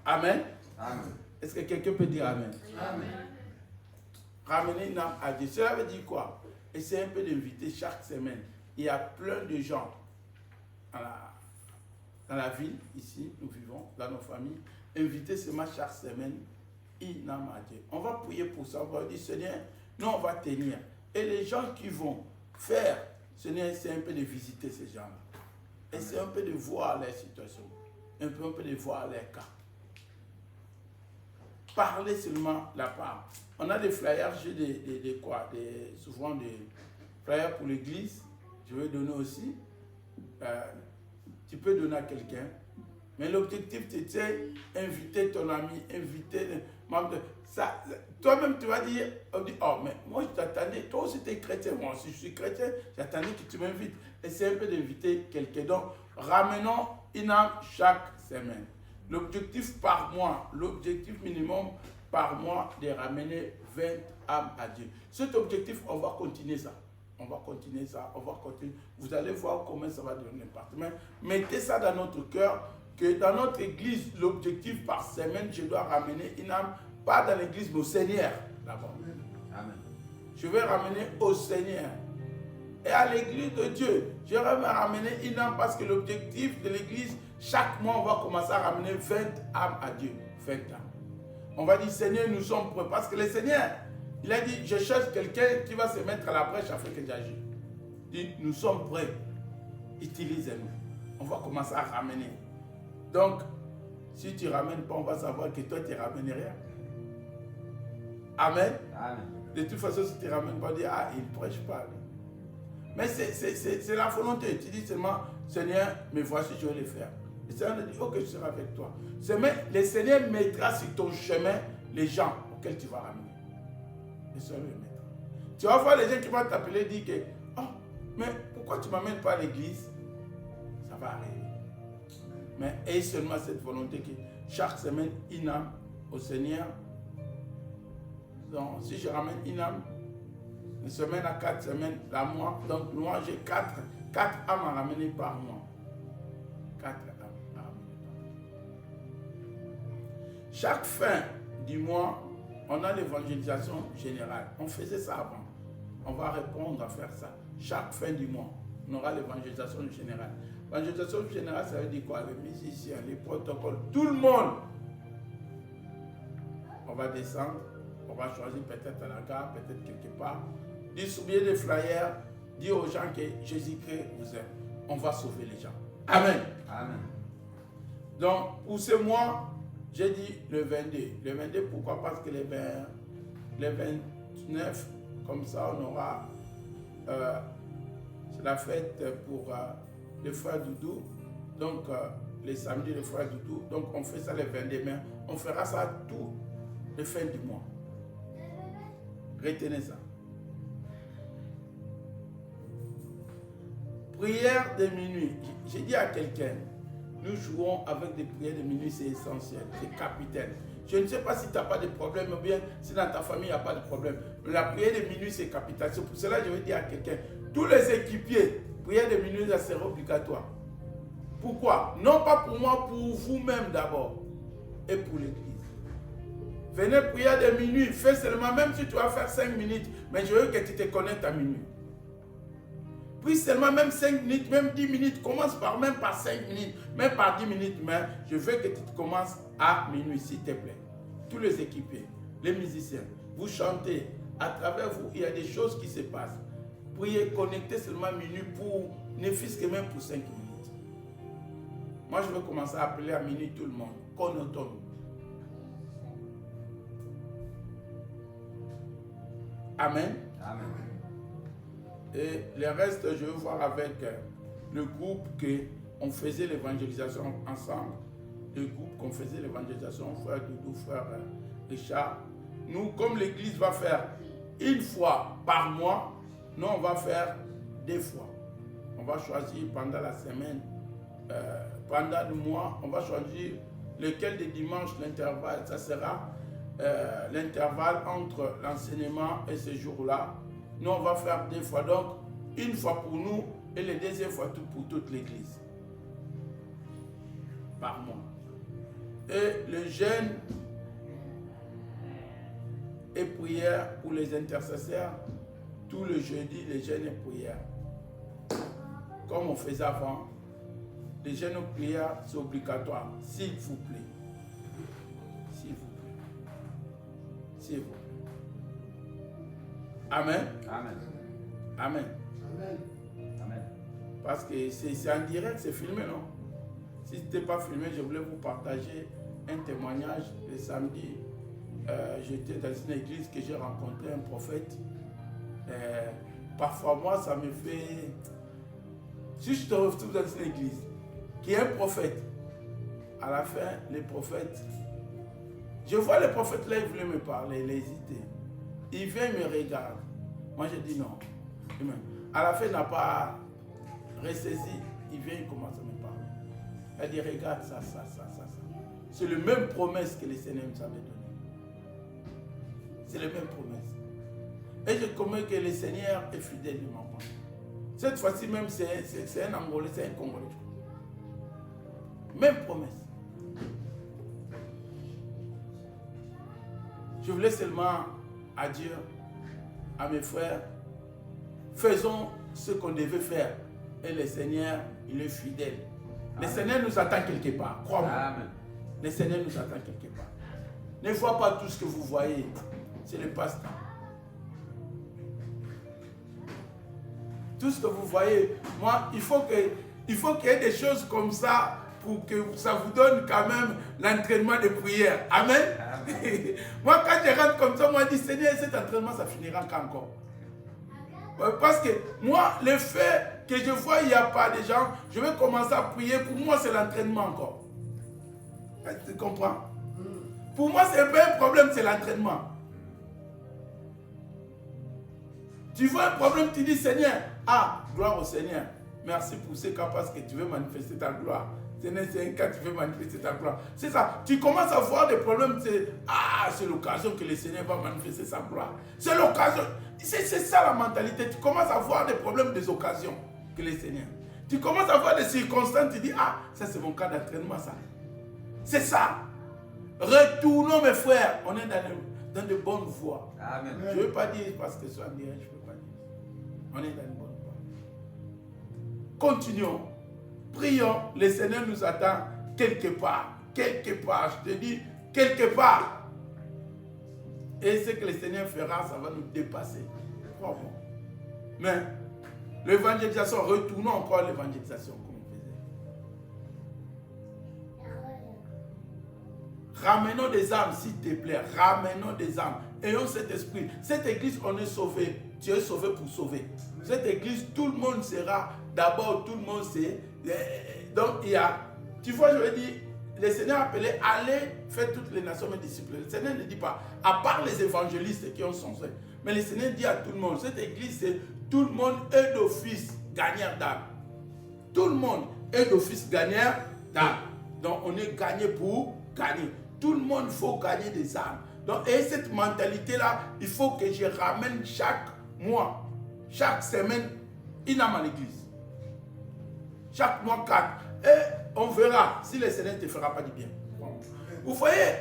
Amen. Amen. Est-ce que quelqu'un peut dire Amen? Amen. Ramener une âme à Dieu. Cela veut dire quoi? Essayez un peu d'inviter chaque semaine. Il y a plein de gens dans la ville, ici, nous vivons, dans nos familles. Invitez seulement chaque semaine une âme à Dieu. On va prier pour ça. On va dire, Seigneur, nous on va tenir. Et les gens qui vont faire, Seigneur, essayez un peu de visiter ces gens-là. Essayez un peu de voir leur situation. Un peu de voir leur cas. Parlez seulement la part. On a des flyers, j'ai souvent des flyers pour l'église. Je vais donner aussi. Tu peux donner à quelqu'un. Mais l'objectif, c'est inviter ton ami, inviter les membres de ça. Toi-même, tu vas dire, oh, mais moi, je t'attendais. Toi aussi, tu es chrétien. Moi aussi, je suis chrétien. J'attendais que tu m'invites. Essaye un peu d'inviter quelqu'un. Donc, ramenons une âme chaque semaine. L'objectif par mois, l'objectif minimum par mois, de ramener 20 âmes à Dieu. Cet objectif, on va continuer ça. On va continuer ça, on va continuer. Vous allez voir comment ça va devenir partenaire. Mettez ça dans notre cœur, que dans notre église, l'objectif par semaine, je dois ramener une âme, pas dans l'église, mais au Seigneur, d'abord. Amen. Je vais ramener au Seigneur. Et à l'église de Dieu, je vais ramener une âme parce que l'objectif de l'église, chaque mois, on va commencer à ramener 20 âmes à Dieu. 20 âmes. On va dire, Seigneur, nous sommes prêts. Parce que le Seigneur, il a dit, je cherche quelqu'un qui va se mettre à la brèche afin que j'agisse. Il dit, nous sommes prêts. Utilisez-nous. On va commencer à ramener. Donc, si tu ne ramènes pas, on va savoir que toi, tu ne ramènes rien. Amen. Amen. De toute façon, si tu ne ramènes pas, on dit, ah, il ne prêche pas. Mais c'est la volonté. Tu dis seulement, Seigneur, mais voici, je vais le faire. Le Seigneur dit, ok, je serai avec toi. Le Seigneur mettra sur ton chemin les gens auxquels tu vas ramener. Le Seigneur le mettra. Tu vas voir les gens qui vont t'appeler et dire que, oh, mais pourquoi tu ne m'amènes pas à l'église? Ça va arriver. Mais aie seulement cette volonté que chaque semaine, une âme au Seigneur. Donc, si je ramène une âme, une semaine à 4 semaines, la mois, donc moi j'ai 4 âmes à ramener par mois. 4 âmes à ramener par mois. Chaque fin du mois, on a l'évangélisation générale. On faisait ça avant. On va répondre à faire ça. Chaque fin du mois, on aura l'évangélisation générale. L'évangélisation générale, ça veut dire quoi? Les musiciens, les protocoles, tout le monde. On va descendre, on va choisir peut-être à la gare, peut-être quelque part. Distribuer des flyers, dire aux gens que Jésus-Christ vous aime. On va sauver les gens. Amen. Amen. Donc, pour ce mois, j'ai dit le 22. Le 22, pourquoi? Parce que les 29, comme ça, on aura c'est la fête pour le frère Doudou. Donc, les samedis, le frère Doudou. Donc, on fait ça le 22 mai. On fera ça tout le fin du mois. Retenez ça. Prière de minuit. J'ai dit à quelqu'un, nous jouons avec des prières de minuit, c'est essentiel, c'est capital. Je ne sais pas si tu n'as pas de problème ou bien si dans ta famille il n'y a pas de problème. Mais la prière de minuit, c'est capital. C'est pour cela que je vais dire à quelqu'un, tous les équipiers, prière de minuit, ça sera obligatoire. Pourquoi? Non pas pour moi, pour vous-même d'abord et pour l'église. Venez prier de minuit, fais seulement, même si tu vas faire 5 minutes, mais je veux que tu te connectes à minuit. Puis seulement même 5 minutes, même 10 minutes, commence même par 5 minutes, même par 10 minutes, mais je veux que tu commences à minuit, s'il te plaît. Tous les équipiers, les musiciens, vous chantez, à travers vous, il y a des choses qui se passent. Priez, connectez seulement minuit pour, ne fût-ce que même pour 5 minutes. Moi, je vais commencer à appeler à minuit tout le monde. Connectons-nous. Amen. Amen. Et le reste, je vais voir avec le groupe qu'on faisait l'évangélisation ensemble. Le groupe qu'on faisait l'évangélisation, frère Doudou, frère Richard. Nous, comme l'église va faire une fois par mois, nous, on va faire 2 fois. On va choisir pendant la semaine, pendant le mois, on va choisir lequel des dimanches, l'intervalle, ça sera l'intervalle entre l'enseignement et ce jour-là. Nous, on va faire 2 fois. Donc, une fois pour nous et la deuxième fois pour toute l'église. Par mois. Et le jeûne et prière pour les intercesseurs, tout le jeudi, les jeûnes et prières. Comme on faisait avant, les jeûnes et prières, c'est obligatoire, s'il vous plaît. S'il vous plaît. S'il vous plaît. Amen. Amen. Amen. Amen. Amen. Parce que c'est en direct, c'est filmé, non? Si ce n'était pas filmé, je voulais vous partager un témoignage. Le samedi, j'étais dans une église que j'ai rencontré un prophète. Parfois, moi, ça me fait... Si je te retrouve dans une église qui est un prophète, à la fin, les prophètes... Je vois le prophète là, il voulait me parler, il hésitait. Il vient, il me regarde. Moi, je dis non. À la fin, il n'a pas ressaisi. Il vient, il commence à me parler. Elle dit, regarde ça. C'est la même promesse que le Seigneur nous avait donnée. C'est la même promesse. Et je connais que le Seigneur est fidèle, il m'en parle. Cette fois-ci même, c'est un Angolais, c'est un Congolais. Même promesse. Je voulais seulement à Dieu, à mes frères, faisons ce qu'on devait faire. Et le Seigneur, il est fidèle. Le Seigneur nous attend quelque part, crois-moi. Le Seigneur nous attend quelque part. Ne vois pas tout ce que vous voyez. C'est le passe-temps. Tout ce que vous voyez, moi, il faut qu'il y ait des choses comme ça pour que ça vous donne quand même l'entraînement de prière. Amen. Moi, quand je rentre comme ça, moi, je dis, Seigneur, cet entraînement, ça finira quand encore? Parce que moi, le fait que je vois il n'y a pas de gens, je vais commencer à prier. Pour moi, c'est l'entraînement encore. Tu comprends? Pour moi, c'est pas un problème, c'est l'entraînement. Tu vois un problème, tu dis, Seigneur, gloire au Seigneur. Merci pour ce cas parce que tu veux manifester ta gloire. Seigneur, c'est un cas, tu veux manifester ta gloire. C'est ça. Tu commences à voir des problèmes, c'est l'occasion que le Seigneur va manifester sa gloire. C'est l'occasion. C'est ça la mentalité. Tu commences à voir des problèmes, des occasions que le Seigneur. Tu commences à voir des circonstances, tu dis, ça c'est mon cas d'entraînement, ça. C'est ça. Retournons, mes frères. On est dans de bonnes voies. Amen. Je ne veux pas dire parce que soit direct, je ne peux pas dire. On est dans une bonne voie. Continuons. Prions. Le Seigneur nous attend quelque part. Quelque part. Je te dis, quelque part. Et ce que le Seigneur fera, ça va nous dépasser. Crois-moi. Mais l'évangélisation, retournons encore à l'évangélisation comme on faisait. Ramenons des âmes, s'il te plaît. Ramenons des âmes. Ayons cet esprit. Cette église, on est sauvé. Tu es sauvé pour sauver. Cette église, tout le monde sera. D'abord, tout le monde sait. Donc, il y a. Tu vois, je veux dire, le Seigneur a appelé, allez faire toutes les nations mes disciples. Le Seigneur ne dit pas, à part les évangélistes qui ont son sein. Mais le Seigneur dit à tout le monde, cette église, c'est tout le monde est d'office gagneur d'âme. Tout le monde est d'office gagneur d'âme. Donc, on est gagné pour gagner. Tout le monde, il faut gagner des âmes. Donc, et cette mentalité-là, il faut que je ramène chaque mois, chaque semaine, une âme à l'église. Chaque mois, 4. Et on verra si le Seigneur ne te fera pas du bien. Vous voyez,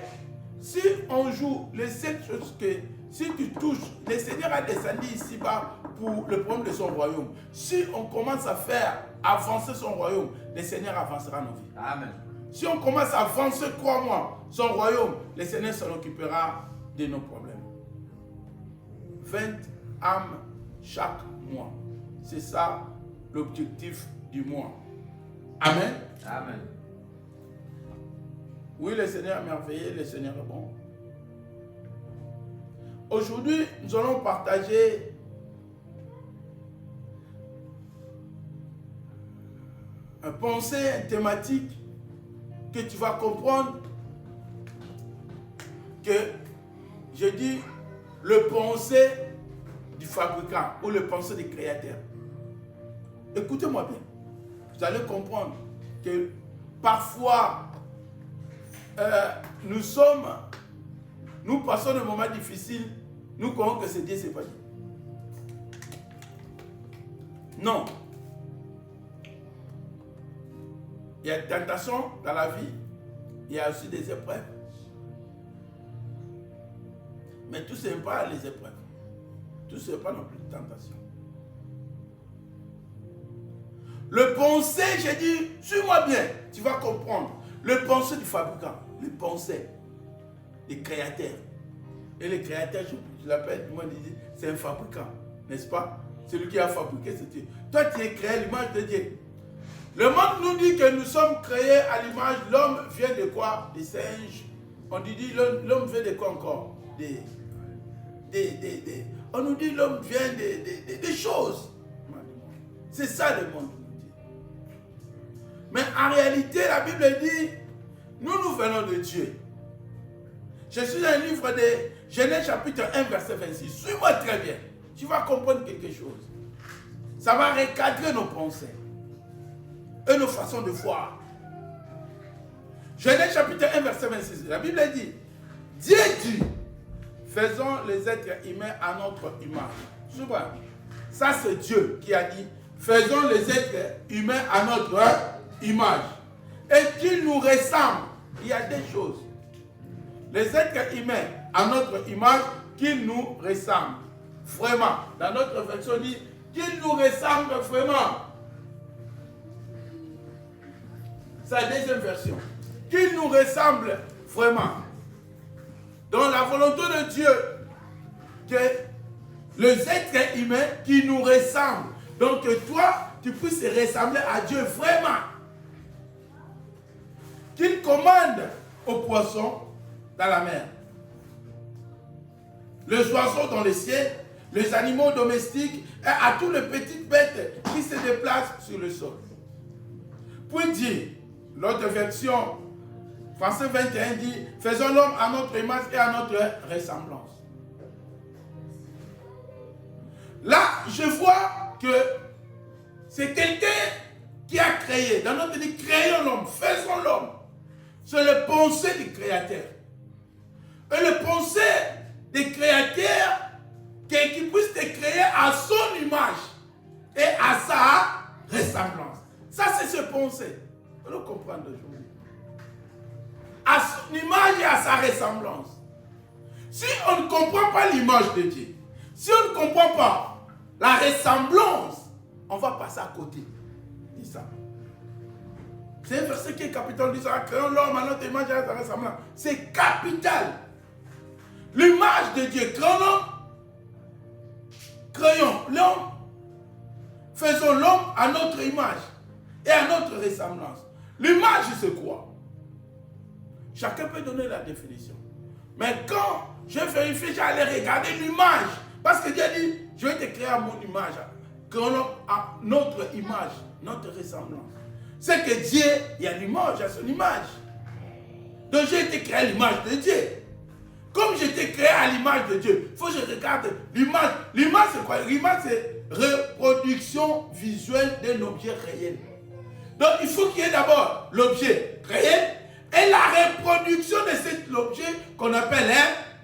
si on joue les 7 choses que, si tu touches, le Seigneur a descendu ici-bas pour le problème de son royaume. Si on commence à faire avancer son royaume, le Seigneur avancera nos vies. Amen. Si on commence à avancer, crois-moi, son royaume, le Seigneur s'en occupera de nos problèmes. 20 âmes chaque mois. C'est ça l'objectif du mois. Amen. Amen. Oui, le Seigneur est merveilleux, le Seigneur est bon. Aujourd'hui, nous allons partager une pensée, une thématique que tu vas comprendre que je dis le pensée du fabricant ou le pensée du créateur. Écoutez-moi bien. Vous allez comprendre que parfois nous passons des moments difficiles, nous croyons que c'est Dieu, c'est pas Dieu. Non. Il y a des tentations dans la vie, il y a aussi des épreuves. Mais tout ce n'est pas les épreuves. Tout ce n'est pas non plus de tentation. Le pensée, j'ai dit, suis-moi bien, tu vas comprendre. Le pensée du fabricant, le pensée des créateurs. Et les créateurs, je l'appelle, tout le monde dit, c'est un fabricant, n'est-ce pas? Celui qui a fabriqué, c'est Dieu. Toi, tu es créé à l'image de Dieu. Le monde nous dit que nous sommes créés à l'image, l'homme vient de quoi? Des singes. On dit l'homme vient de quoi encore? On nous dit l'homme vient des choses. C'est ça le monde nous dit. Mais en réalité, la Bible dit, nous venons de Dieu. Je suis dans le livre de Genèse chapitre 1 verset 26. Suis-moi très bien. Tu vas comprendre quelque chose. Ça va recadrer nos pensées et nos façons de voir. Genèse chapitre 1 verset 26. La Bible dit, Dieu dit, faisons les êtres humains à notre image. Souvent, ça c'est Dieu qui a dit, faisons les êtres humains à notre image. Et qu'ils nous ressemblent. Il y a des choses. Les êtres humains à notre image, qu'ils nous ressemblent. Vraiment. Dans notre version, dit qu'ils nous ressemblent vraiment. C'est la deuxième version. Qu'ils nous ressemblent vraiment. Dans la volonté de Dieu, que les êtres humains qui nous ressemblent. Donc que toi, tu puisses ressembler à Dieu vraiment. Qu'il commande aux poissons dans la mer, les oiseaux dans les ciels, les animaux domestiques et à toutes les petites bêtes qui se déplacent sur le sol. Puis dit, l'autre version, Français 21 dit, faisons l'homme à notre image et à notre ressemblance. Là, je vois que c'est quelqu'un qui a créé. Dans notre dit, créons l'homme, faisons l'homme. C'est le pensée du Créateur. Et le pensée des créateurs qui puisse te créer à son image et à sa ressemblance. Ça, c'est ce pensée. Il faut le comprendre aujourd'hui. À son image et à sa ressemblance. Si on ne comprend pas l'image de Dieu, si on ne comprend pas la ressemblance, on va passer à côté. Dis ça. C'est un verset qui est capital. Dit ça, créons l'homme à notre image et à sa ressemblance. C'est capital. L'image de Dieu, créons l'homme, faisons l'homme à notre image et à notre ressemblance. L'image, c'est quoi? Chacun peut donner la définition. Mais quand je vérifie, j'allais regarder l'image. Parce que Dieu dit, je vais te créer à mon image. Créons l'homme à notre image, notre ressemblance. C'est que Dieu, il y a l'image, à son image. Donc j'ai été créé à l'image de Dieu. Comme j'étais créé à l'image de Dieu, il faut que je regarde l'image. L'image, c'est quoi? L'image, c'est reproduction visuelle d'un objet réel. Donc, il faut qu'il y ait d'abord l'objet réel et la reproduction de cet objet qu'on appelle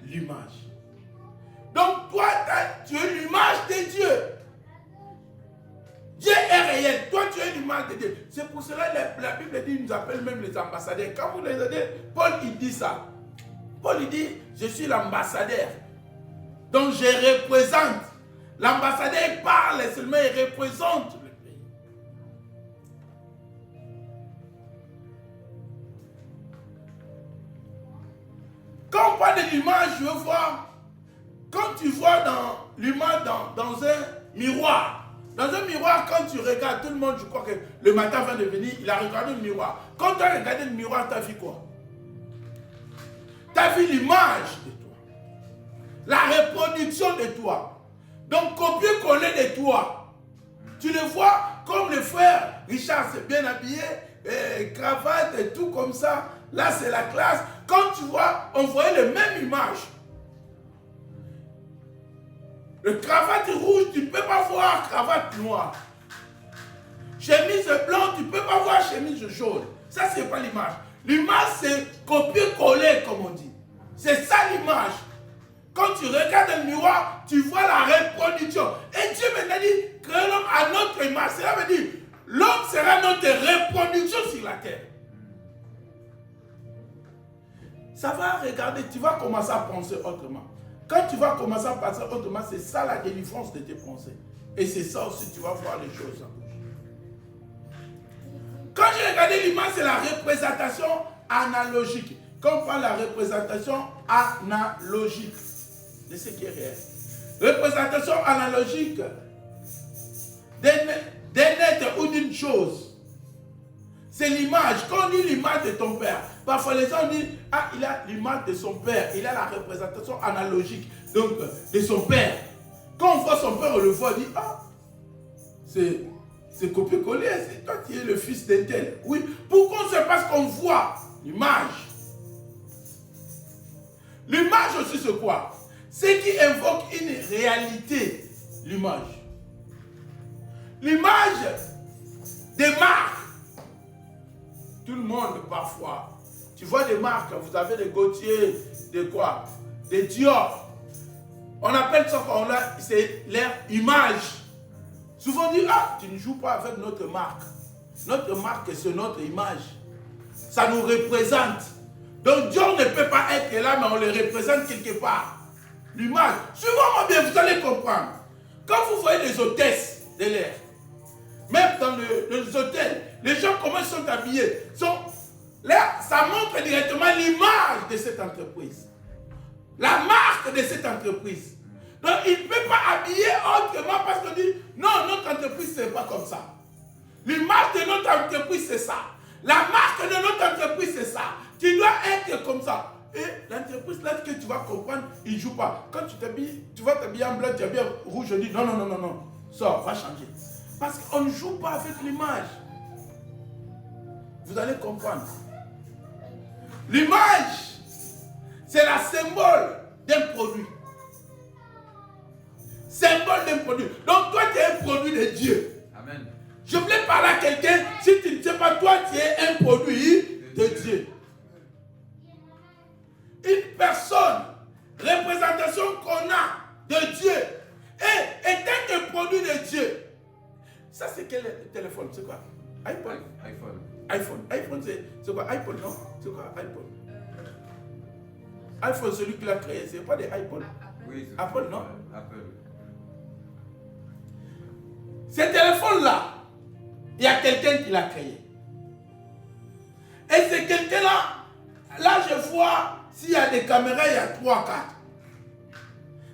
l'image. Donc, toi, tu es l'image de Dieu. Dieu est réel. Toi, tu es l'image de Dieu. C'est pour cela que la Bible dit, il nous appelle même les ambassadeurs. Quand vous les aidez, Paul, il dit ça. Paul il dit, je suis l'ambassadeur. Donc je représente. L'ambassadeur parle seulement, il représente le pays. Quand on parle de l'image, je veux voir, quand tu vois dans l'image dans un miroir, quand tu regardes, tout le monde, je crois que le matin avant de venir, il a regardé le miroir. Quand tu as regardé le miroir, tu as vu quoi? Tu as vu l'image de toi. La reproduction de toi. Donc, copier-coller de toi. Tu le vois comme le frère Richard, c'est bien habillé, cravate et tout comme ça. Là, c'est la classe. Quand tu vois, on voyait la même image. Le cravate rouge, tu ne peux pas voir cravate noire. Chemise blanche, tu ne peux pas voir chemise jaune. Ça, ce n'est pas l'image. L'image, c'est copier-coller, comme on dit. C'est ça l'image. Quand tu regardes le miroir, tu vois la reproduction. Et Dieu maintenant dit, créons l'homme à notre image. Cela veut dire, l'homme sera notre reproduction sur la terre. ça va regarder, tu vas commencer à penser autrement. Quand tu vas commencer à penser autrement, c'est ça la délivrance de tes pensées. Et c'est ça aussi, tu vas voir les choses. Quand j'ai regardé l'image, c'est la représentation analogique. Quand on parle de la représentation analogique de ce qui est réel. Représentation analogique d'un être ou d'une chose. C'est l'image. Quand on dit l'image de ton père, parfois les gens disent, ah, il a l'image de son père. Il a la représentation analogique donc, de son père. Quand on voit son père, on le voit, on dit, ah, c'est copier-coller, c'est toi qui es le fils d'un tel. Oui, pourquoi? C'est parce qu'on voit l'image. L'image aussi, c'est quoi? C'est qui invoque une réalité, l'image. L'image des marques. Tout le monde, parfois, tu vois des marques, vous avez des Gautier, des quoi? Des Dior. On appelle ça quand on a, c'est leur image. Souvent on dit, ah, tu ne joues pas avec notre marque. Notre marque, c'est notre image. Ça nous représente. Donc Dieu ne peut pas être là, mais on le représente quelque part. L'image. Suivez-moi bien, vous allez comprendre. Quand vous voyez les hôtesses de l'air, même dans les hôtels, les gens, comment ils sont habillés, là, ça montre directement l'image de cette entreprise. La marque de cette entreprise. Donc, il ne peut pas habiller autrement parce qu'on dit, non, notre entreprise, ce n'est pas comme ça. L'image de notre entreprise, c'est ça. La marque de notre entreprise, c'est ça. Tu dois être comme ça. Et l'entreprise, là, que tu vas comprendre, il ne joue pas. Quand tu t'habilles, tu vas t'habiller en blanc, tu t'habilles en rouge, je dis, non, non, non, non, non. Sors, va changer. Parce qu'on ne joue pas avec l'image. Vous allez comprendre. L'image, c'est la symbole d'un produit. Symbole d'un produit. Donc toi, tu es un produit de Dieu. Amen. Je voulais parler à quelqu'un, si tu ne sais pas, toi, tu es un produit de Dieu. Une personne, représentation qu'on a de Dieu, et étant un produit de Dieu. Ça, c'est quel téléphone? C'est quoi? iPhone. iPhone, c'est quoi? iPhone, non? C'est quoi iPhone? iPhone, celui qui l'a créé, c'est pas des iPhones. Oui, Apple, non? Apple. Ce téléphone-là, il y a quelqu'un qui l'a créé. Et c'est quelqu'un-là, là je vois, s'il y a des caméras, il y a 3, 4.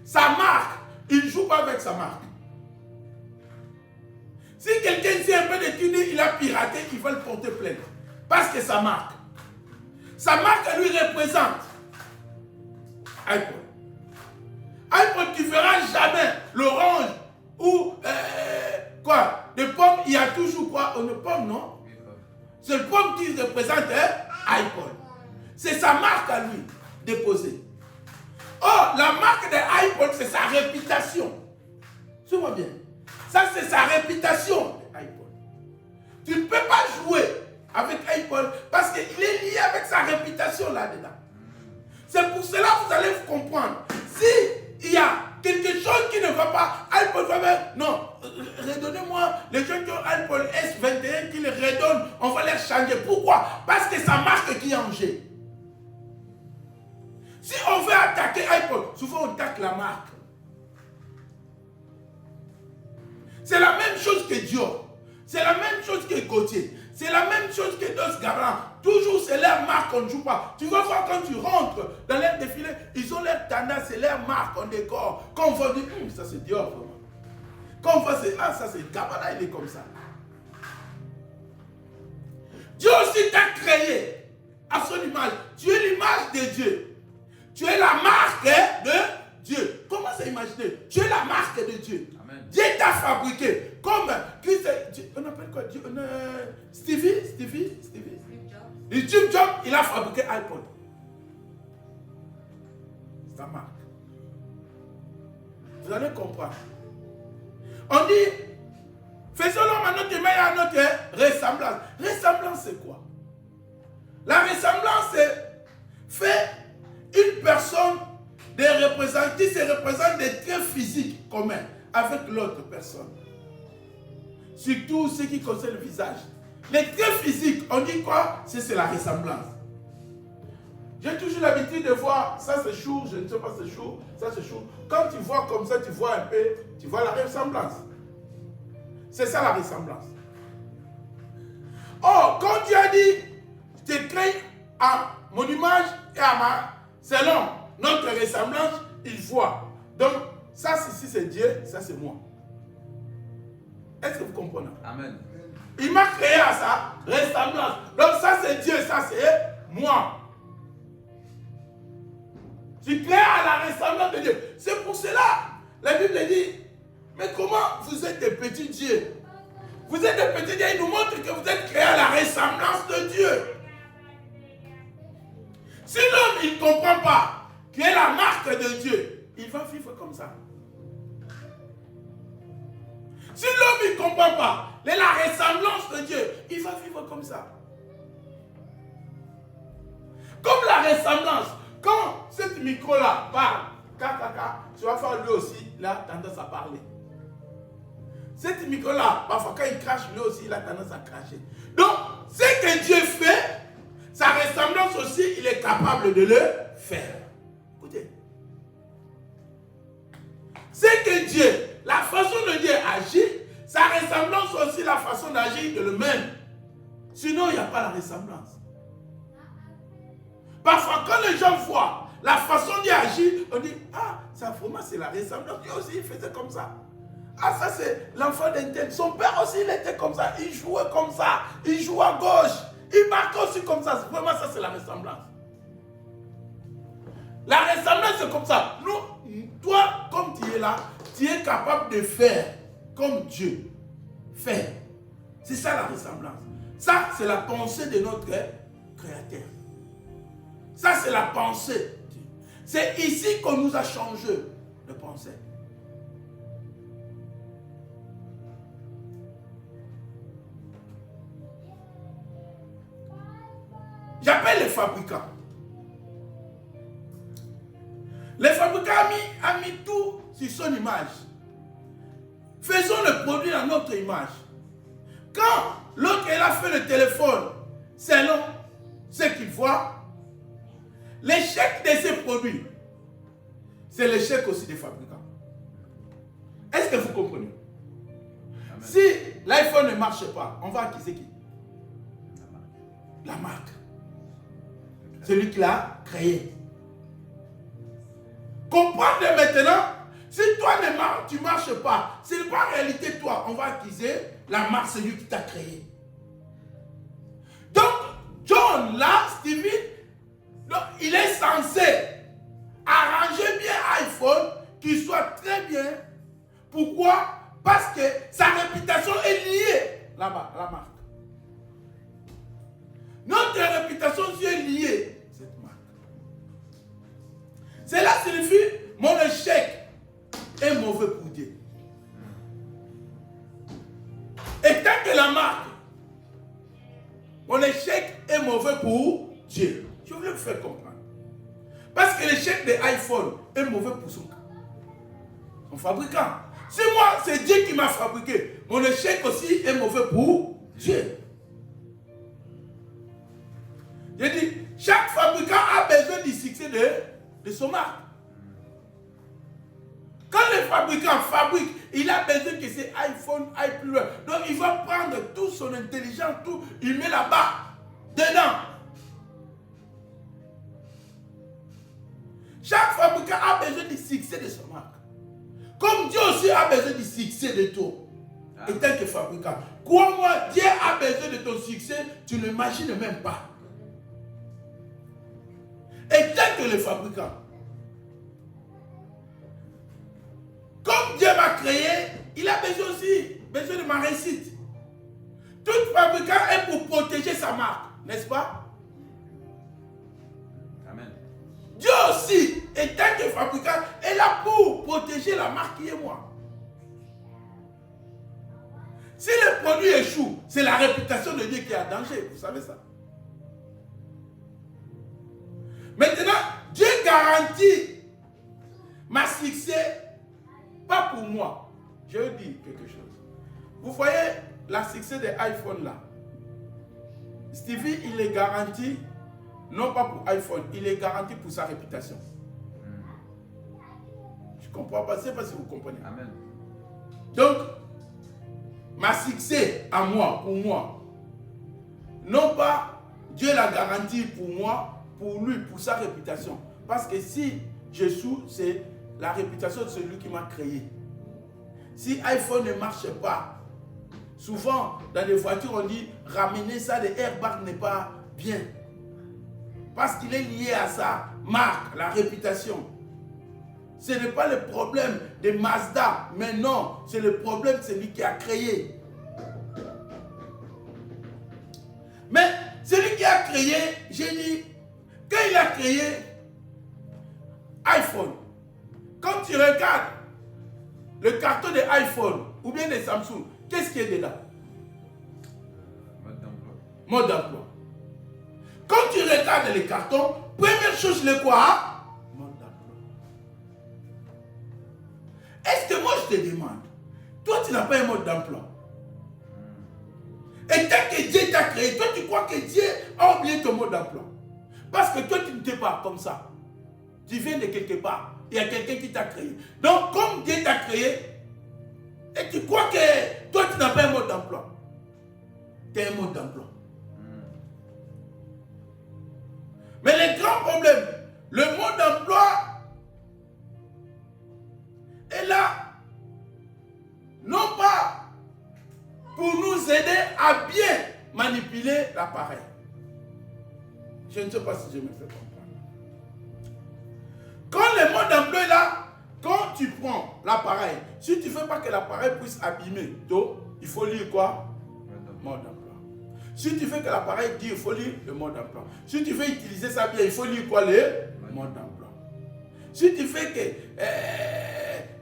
Sa marque, il ne joue pas avec sa marque. Si quelqu'un sait un peu de tuner, il a piraté, il va le porter plainte. Parce que sa marque, elle lui représente iPhone. iPhone, tu ne verras jamais l'orange ou quoi, des pommes, il y a toujours quoi? Une pomme, non? C'est le pomme qui représente iPhone. C'est sa marque à lui déposée. Oh, la marque de iPhone, c'est sa réputation. Suis-moi bien. Ça, c'est sa réputation, iPhone. Tu ne peux pas jouer avec iPhone parce qu'il est lié avec sa réputation là-dedans. C'est pour cela que vous allez comprendre. Si il y a quelque chose qui ne va pas, iPhone va faire, non, redonnez-moi les gens qui ont iPhone S21 qui les redonnent, on va les changer. Pourquoi? Parce que sa marque qui est en jeu. Si on veut attaquer iPhone, souvent on attaque la marque. C'est la même chose que Dior. C'est la même chose que Gautier. C'est la même chose que Dos Gabbana. Toujours c'est leur marque qu'on ne joue pas. Tu vas voir quand tu rentres dans leur défilé, ils ont leur tendance, c'est leur marque, on décore. Quand on va dire, ça c'est Dior vraiment. Quand on va dire, ah ça c'est Gabbana, il est comme ça. Dieu aussi t'a créé à son image. Tu es l'image de Dieu. Tu es la marque de Dieu. Comment c'est imaginer? Tu es la marque de Dieu. Amen. Dieu t'a fabriqué. Comme Christ, on appelle quoi? Stevie Jobs. Steve Jobs, il a fabriqué iPod. C'est ta marque. Vous allez comprendre. On dit, faisons l'homme à notre image et à notre ressemblance. Ressemblance, c'est quoi? La ressemblance, c'est fait une personne qui se représente des traits physiques communs avec l'autre personne. Surtout ce qui concerne le visage. Les traits physiques, on dit quoi? C'est la ressemblance. J'ai toujours l'habitude de voir, ça c'est chaud, je ne sais pas c'est chaud, ça c'est chaud. Quand tu vois comme ça, tu vois un peu, tu vois la ressemblance. C'est ça la ressemblance. Oh, quand Dieu a dit, je te crée à mon image et à ma, selon notre ressemblance, il voit. Donc, ça si c'est Dieu, ça c'est moi. Est-ce que vous comprenez? Amen. Il m'a créé à sa ressemblance. Donc ça c'est Dieu, ça c'est moi. Tu crées à la ressemblance de Dieu. C'est pour cela, la Bible dit, mais comment vous êtes des petits dieux? Vous êtes des petits dieux, il nous montre que vous êtes créés à la ressemblance de Dieu. Si l'homme il ne comprend pas qui est la marque de Dieu, il va vivre comme ça. Si l'homme ne comprend pas la ressemblance de Dieu, il va vivre comme ça. Comme la ressemblance, quand ce micro-là parle, tu vas faire lui aussi, il a tendance à parler. Ce micro-là, parfois quand il crache, lui aussi, il a tendance à cracher. Donc, ce que Dieu fait, sa ressemblance aussi, il est capable de le faire. Écoutez. C'est que Dieu, la façon dont Dieu agit, sa ressemblance aussi, la façon d'agir de le même. Sinon, il n'y a pas la ressemblance. Parfois, quand les gens voient la façon d'y agir, on dit, ah, ça vraiment c'est la ressemblance. Lui aussi, il faisait comme ça. Ah, ça c'est l'enfant d'un tel. Son père aussi, il était comme ça. Il jouait comme ça. Il jouait à gauche. Il marquait aussi comme ça. Vraiment, ça c'est la ressemblance. La ressemblance, c'est comme ça. Nous, toi, comme tu es là, tu es capable de faire comme Dieu fait. C'est ça la ressemblance. Ça, c'est la pensée de notre Créateur. Ça, c'est la pensée. C'est ici qu'on nous a changé de pensée. J'appelle les fabricants. Les fabricants ont mis tout sur son image. Faisons le produit à notre image. Quand l'autre a fait le téléphone, selon ce qu'il voit, l'échec de ces produits, c'est l'échec aussi des fabricants. Est-ce que vous comprenez? Amen. Si l'iPhone ne marche pas, on va accuser qui? La marque. Celui qui l'a créé. Comprendre maintenant, si toi tu ne marches pas, ce n'est pas en réalité toi, on va accuser la marque, celui qui t'a créé. Donc, John, là, Steven, donc, il est censé arranger bien iPhone, qu'il soit très bien. Pourquoi? Parce que sa réputation est liée là-bas, à la marque. Notre réputation est liée à cette marque. Cela signifie mon échec est mauvais pour Dieu. Et tant que la marque, mon échec est mauvais pour Dieu. Je voulais vous faire comprendre. Parce que l'échec de iPhone est mauvais pour son fabricant. Si moi, c'est Dieu qui m'a fabriqué, mon échec aussi est mauvais pour Dieu. Je dis, chaque fabricant a besoin du succès de son marque. Quand le fabricant fabrique, il a besoin que ces iPhone aillent plus loin. Donc il va prendre toute son intelligence, tout, il met là-bas, dedans. Chaque fabricant a besoin du succès de son marque. Comme Dieu aussi a besoin du succès de toi. Et tant que fabricant. Crois-moi, Dieu a besoin de ton succès, tu ne l'imagines même pas. Et tant que le fabricant. Comme Dieu m'a créé, il a besoin aussi de ma réussite. Tout fabricant est pour protéger sa marque, n'est-ce pas? Amen. Dieu aussi, en tant que fabricant, est là pour protéger la marque qui est moi. Si le produit échoue, c'est la réputation de Dieu qui est en danger. Vous savez ça? Maintenant, Dieu garantit ma succès, pas pour moi. Je veux dire quelque chose. Vous voyez la succès des iPhones là. Stevie, il est garanti non pas pour iPhone, il est garanti pour sa réputation. Je ne comprends pas, c'est pas si vous comprenez. Amen. Donc, ma succès à moi, pour moi, non pas Dieu l'a garanti pour moi, pour lui, pour sa réputation. Parce que si je sous, c'est la réputation de celui qui m'a créé. Si iPhone ne marche pas, souvent dans les voitures on dit ramener ça, les airbags n'est pas bien. Parce qu'il est lié à sa marque, la réputation. Ce n'est pas le problème de Mazda, mais non, c'est le problème de celui qui a créé. Mais celui qui a créé, j'ai dit, quand il a créé iPhone, quand tu regardes le carton de iPhone ou bien de Samsung, qu'est-ce qui est dedans? Mode d'emploi. Mode d'emploi. Quand tu regardes les cartons, première chose, le quoi? Mode d'emploi. Est-ce que moi je te demande, toi tu n'as pas un mode d'emploi? Et tant que Dieu t'a créé, toi tu crois que Dieu a oublié ton mode d'emploi? Parce que toi tu ne t'es pas comme ça. Tu viens de quelque part. Il y a quelqu'un qui t'a créé. Donc comme Dieu t'a créé, et tu crois que toi tu n'as pas un mode d'emploi. Tu as un mode d'emploi. Mais le grand problème, le mode d'emploi est là, non pas pour nous aider à bien manipuler l'appareil. Je ne sais pas si je me fais comprendre. Quand le mode d'emploi est là, quand tu prends l'appareil, si tu ne veux pas que l'appareil puisse abîmer, donc il faut lire quoi? Mode d'emploi. Si tu veux que l'appareil dit, il faut lire le mode d'emploi. Si tu veux utiliser ça bien, il faut lire quoi? Le mode d'emploi. Si tu fais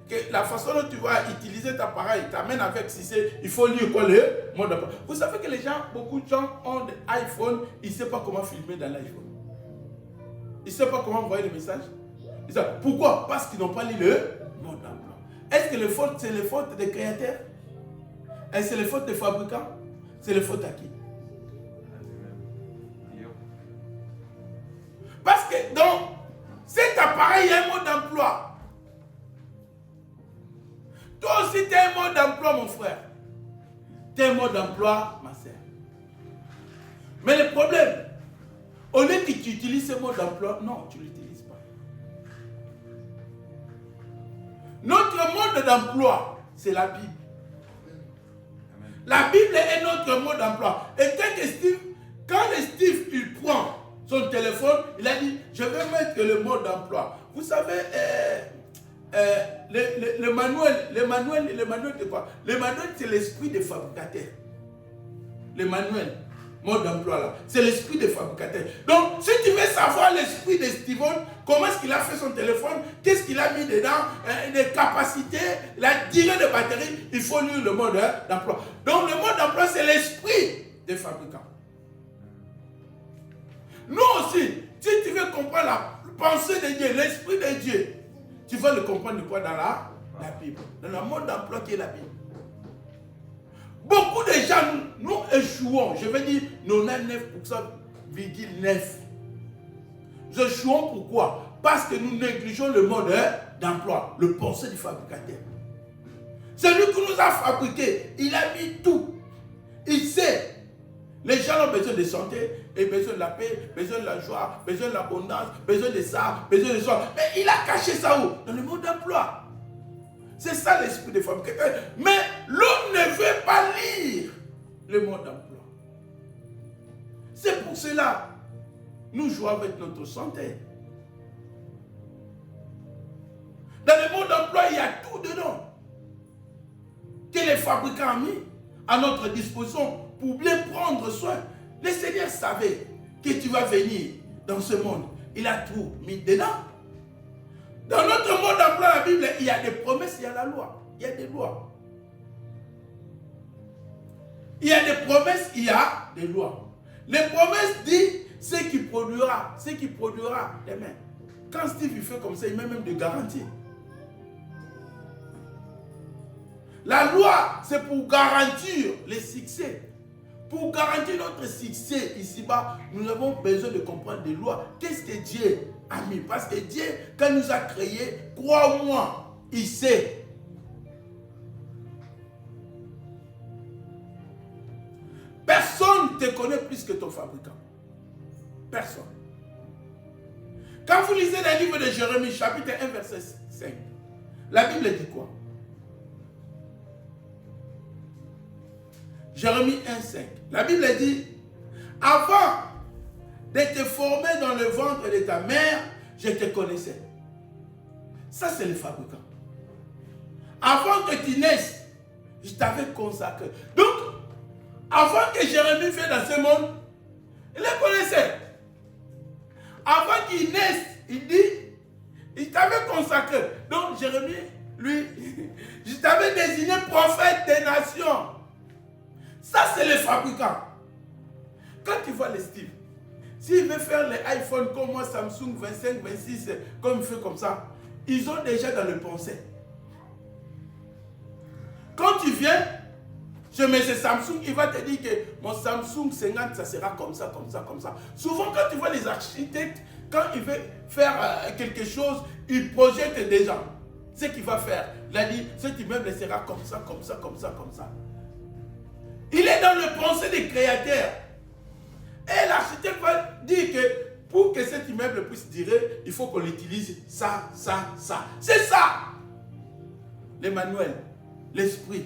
que la façon dont tu vas utiliser cet appareil t'amène avec Cissé, il faut lire quoi? Le mode d'emploi. Vous savez que les gens, beaucoup de gens ont des iPhones, ils ne savent pas comment filmer dans l'iPhone. Ils ne savent pas comment envoyer des messages. Pourquoi? Parce qu'ils n'ont pas lu le mode d'emploi. Est-ce que c'est les fautes des créateurs? Est-ce que c'est les fautes des fabricants? C'est les fautes à qui? Parce que donc, cet appareil a un mode d'emploi. Toi aussi, tu as un mode d'emploi, mon frère. Tu as un mode d'emploi, ma soeur. Mais le problème, au lieu que tu utilises ce mode d'emploi, non, tu ne l'utilises pas. Notre mode d'emploi, c'est la Bible. La Bible est notre mode d'emploi. Et quand Steve il prend son téléphone, il a dit, je vais mettre le mode d'emploi. Vous savez, le manuel de quoi? Le manuel, c'est l'esprit des fabricateurs. Le manuel, mode d'emploi là, c'est l'esprit des fabricateurs. Donc, si tu veux savoir l'esprit de Steven, comment est-ce qu'il a fait son téléphone, qu'est-ce qu'il a mis dedans, les capacités, la durée de batterie, il faut lire le mode d'emploi. Donc, le mode d'emploi, c'est l'esprit des fabricants. Nous aussi, si tu veux comprendre la pensée de Dieu, l'esprit de Dieu, tu vas le comprendre de quoi? Dans la Bible. Dans le mode d'emploi qui est la Bible. Beaucoup de gens, nous échouons. Je vais dire 99,9%. Nous échouons pourquoi? Parce que nous négligeons le mode d'emploi, le pensée du fabricateur. Celui qui nous a fabriqué, il a mis tout. Il sait. Les gens ont besoin de santé, et besoin de la paix, besoin de la joie, besoin de l'abondance, besoin de ça, besoin de ça. Mais il a caché ça où? Dans le mode d'emploi. C'est ça l'esprit des fabricateurs. Mais l'homme ne veut pas lire le mode d'emploi. C'est pour cela nous jouons avec notre santé. Dans le mode d'emploi, il y a tout dedans. Que les fabricants ont mis à notre disposition pour bien prendre soin. Le Seigneur savait que tu vas venir dans ce monde. Il a tout mis dedans. Dans notre mode d'emploi, la Bible, il y a des promesses, il y a la loi. Il y a des lois. Il y a des promesses, il y a des lois. Les promesses disent ce qui produira demain. Quand Steve il fait comme ça, il met même des garanties. La loi, c'est pour garantir les succès. Pour garantir notre succès ici-bas, nous avons besoin de comprendre des lois. Qu'est-ce que Dieu a mis? Parce que Dieu, quand il nous a créés, crois-moi, il sait. Personne ne te connaît plus que ton fabricant. Personne. Quand vous lisez le livre de Jérémie, chapitre 1, verset 5, la Bible dit quoi? Jérémie 1, 5. La Bible dit, avant de te former dans le ventre de ta mère, je te connaissais. Ça, c'est le fabricant. Avant que tu naisses, je t'avais consacré. Donc, avant que Jérémie vienne dans ce monde, il les connaissait. Avant qu'il naisse, il dit, il t'avait consacré. Donc, Jérémie, lui, je t'avais désigné prophète des nations. Ça, c'est le fabricant. Quand tu vois les Steve, s'il veut faire les iPhones comme moi, Samsung 25, 26, comme il fait comme ça, ils ont déjà dans le pensée. Quand tu viens, je mets ce Samsung, il va te dire que mon Samsung 50, ça sera comme ça, comme ça, comme ça. Souvent, quand tu vois les architectes, quand il veut faire quelque chose, il projette déjà ce qu'il va faire. Il a dit, cet immeuble sera comme ça, comme ça, comme ça, comme ça. Il est dans le pensée des créateurs. Et l'architecte va dire que pour que cet immeuble puisse durer, il faut qu'on utilise ça, ça, ça. C'est ça. Les manuels, l'esprit.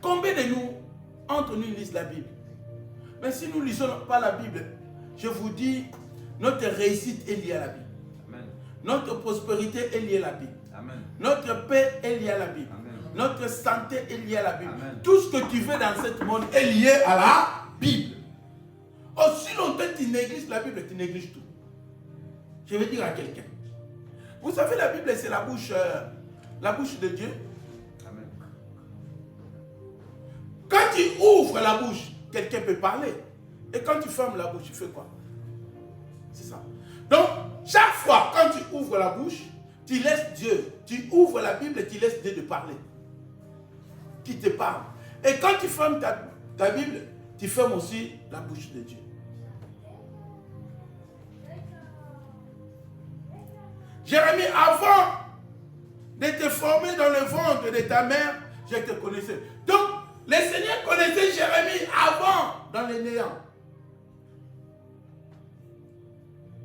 Combien de nous, entre nous, lisent la Bible? Mais si nous ne lisons pas la Bible, je vous dis, notre réussite est liée à la Bible. Amen. Notre prospérité est liée à la Bible. Amen. Notre paix est liée à la Bible. Amen. Notre santé est liée à la Bible. Amen. Tout ce que tu veux dans ce monde est lié à la Bible. Aussi longtemps que tu négliges la Bible, tu négliges tout. Je vais dire à quelqu'un. Vous savez, la Bible, c'est la bouche de Dieu. Amen. Quand tu ouvres la bouche, quelqu'un peut parler. Et quand tu fermes la bouche, tu fais quoi? C'est ça. Donc, chaque fois, quand tu ouvres la bouche, tu laisses Dieu. Tu ouvres la Bible et tu laisses Dieu te parler. Qui te parle. Et quand tu fermes ta Bible, tu fermes aussi la bouche de Dieu. Jérémie, avant de te former dans le ventre de ta mère, je te connaissais. Donc, le Seigneur connaissait Jérémie avant dans le néant.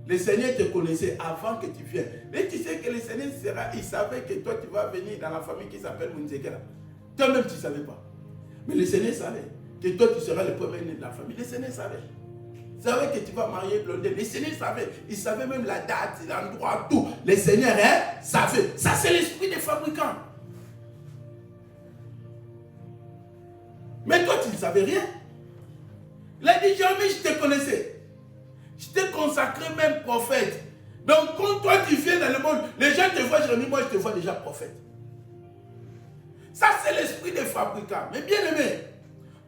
Le Seigneur te connaissait avant que tu viennes. Mais tu sais que le Seigneur il savait que toi tu vas venir dans la famille qui s'appelle Mounzekela. Toi-même tu ne savais pas. Mais le Seigneur savait que toi tu seras le premier né de la famille. Le Seigneur savait. Il savait que tu vas marier Blondel. Le Seigneur savait. Il savait même la date, l'endroit, tout. Le Seigneur savait. Ça c'est l'esprit des fabricants. Mais toi tu ne savais rien. Il a dit, Jérémie, je te connaissais. Je t'ai consacré même prophète. Donc quand toi tu viens dans le monde, les gens te voient, Jérémie, moi je te vois déjà prophète. Ça c'est l'esprit des fabricants. Mais bien aimé,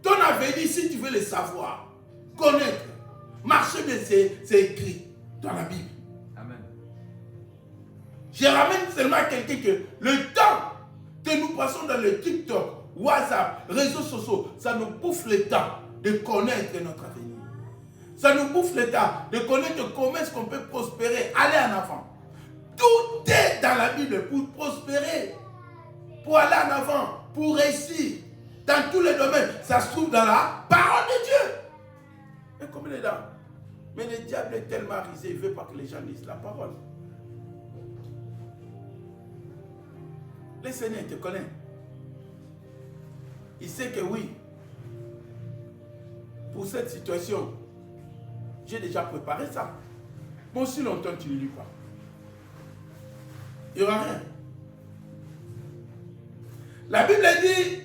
ton avenir, si tu veux le savoir, connaître, marcher bien, c'est écrit dans la Bible. Amen. Je ramène seulement à quelqu'un que le temps que nous passons dans le TikTok, WhatsApp, réseaux sociaux, ça nous bouffe le temps de connaître notre avenir. Ça nous bouffe le temps de connaître comment est-ce qu'on peut prospérer, aller en avant. Tout est dans la Bible pour prospérer, pour aller en avant, pour réussir. Dans tous les domaines, ça se trouve dans la parole de Dieu. Et comme il est là. Mais le diable est tellement risé, il ne veut pas que les gens lisent la parole. Le Seigneur te connaît. Il sait que oui, pour cette situation, j'ai déjà préparé ça. Bon, si longtemps tu ne lis pas, il n'y aura rien. La Bible dit,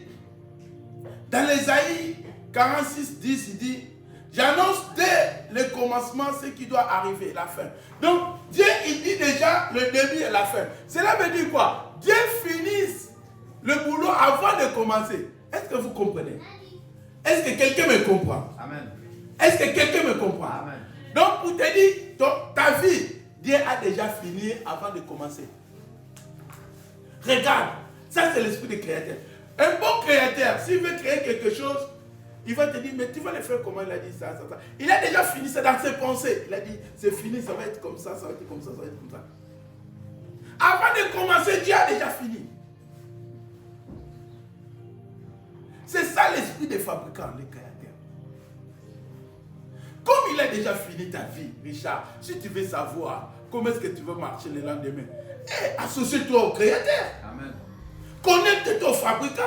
dans l'Ésaïe 46, 10, il dit, j'annonce dès le commencement ce qui doit arriver, la fin. Donc, Dieu, il dit déjà le début et la fin. Cela veut dire quoi? Dieu finisse le boulot avant de commencer. Est-ce que vous comprenez? Est-ce que quelqu'un me comprend? Amen. Est-ce que quelqu'un me comprend? Amen. Donc, pour te dire, ta vie, Dieu a déjà fini avant de commencer. Regarde, ça c'est l'esprit du créateur. Un bon créateur, s'il veut créer quelque chose, Il va te dire, mais tu vas le faire comment? Il a dit ça. Il a déjà fini ça dans ses pensées. Il a dit, c'est fini, ça va être comme ça, ça va être comme ça, ça va être comme ça. Avant de commencer, Dieu a déjà fini. C'est ça l'esprit des fabricants, les créateurs. Comme il a déjà fini ta vie, Richard, si tu veux savoir comment est-ce que tu veux marcher le lendemain, associe-toi au créateur. Amen. Connecte-toi au fabricant.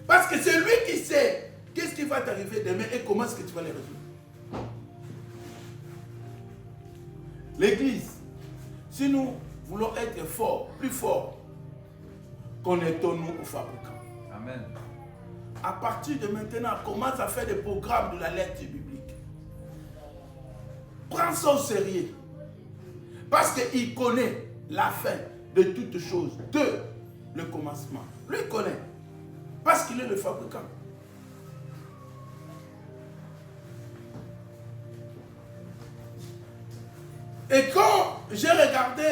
Parce que c'est lui qui sait qu'est-ce qui va t'arriver demain et comment est-ce que tu vas les résoudre. L'église, si nous voulons être forts, plus forts, connectons-nous au fabricant. Amen. À partir de maintenant, commence à faire des programmes de la lecture biblique. Prends ça au sérieux. Parce qu'il connaît la fin de toutes choses, de le commencement. Lui il connaît. Parce qu'il est le fabricant. Et quand j'ai regardé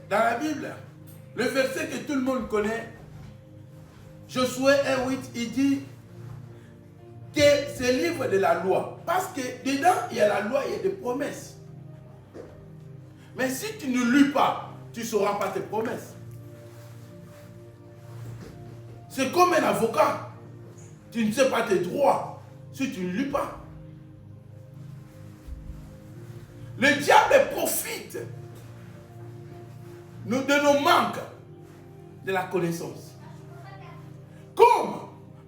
dans la Bible, le verset que tout le monde connaît, Josué 1:8, il dit que c'est le livre de la loi. Parce que dedans, il y a la loi, il y a des promesses. Mais si tu ne lis pas, tu ne sauras pas tes promesses. C'est comme un avocat. Tu ne sais pas tes droits si tu ne lis pas. Le diable profite de nos manques de la connaissance. Comme